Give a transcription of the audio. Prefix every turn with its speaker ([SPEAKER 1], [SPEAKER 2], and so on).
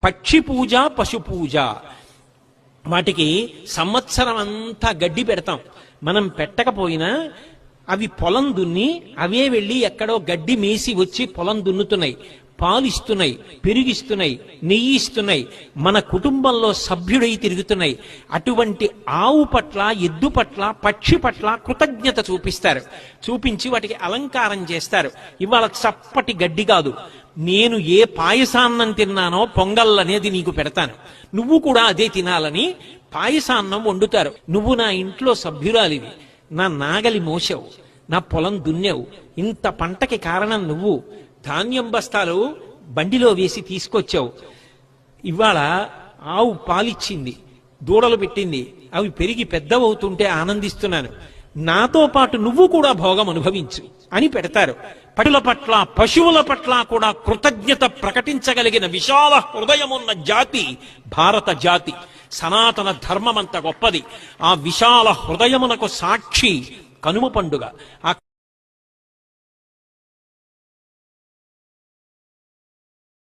[SPEAKER 1] పక్షి పూజ, పశు పూజ. వాటికి సంవత్సరం అంతా గడ్డి పెడతాం. మనం పెట్టకపోయినా అవి పొలం దున్ని అవే వెళ్ళి ఎక్కడో గడ్డి మేసి వచ్చి పొలం దున్నుతున్నాయి, పాలిస్తున్నాయి, పెరిగిస్తున్నాయి, నెయ్యి ఇస్తున్నాయి, మన కుటుంబంలో సభ్యుడై తిరుగుతున్నాయి. అటువంటి ఆవు పట్ల, ఎద్దు పట్ల, పక్షి పట్ల కృతజ్ఞత చూపిస్తారు. చూపించి వాటికి అలంకారం చేస్తారు. ఇవాళ చప్పటి గడ్డి కాదు, నేను ఏ పాయసాన్నం తిన్నానో పొంగల్ అనేది నీకు పెడతాను, నువ్వు కూడా అదే తినాలని పాయసాన్నం వండుతారు. నువ్వు నా ఇంట్లో సభ్యురాలివి, నా నాగలి మోసావు, నా పొలం దున్నేవు, ఇంత పంటకి కారణం నువ్వు, ధాన్యం బస్తాలు బండిలో వేసి తీసుకొచ్చావు. ఇవాళ ఆవు పాలిచ్చింది, దూడలు పెట్టింది, అవి పెరిగి పెద్దవవుతుంటే ఆనందిస్తున్నాను, నాతో పాటు నువ్వు కూడా భోగం అనుభవించు అని పెడతారు. పశువుల పట్ల, పశువుల పట్ల కూడా కృతజ్ఞత ప్రకటించగలిగిన విశాల హృదయమున్న జాతి భారత జాతి. సనాతన ధర్మం అంత గొప్పది. ఆ విశాల హృదయమునకు సాక్షి కనుమ పండుగ. ఆ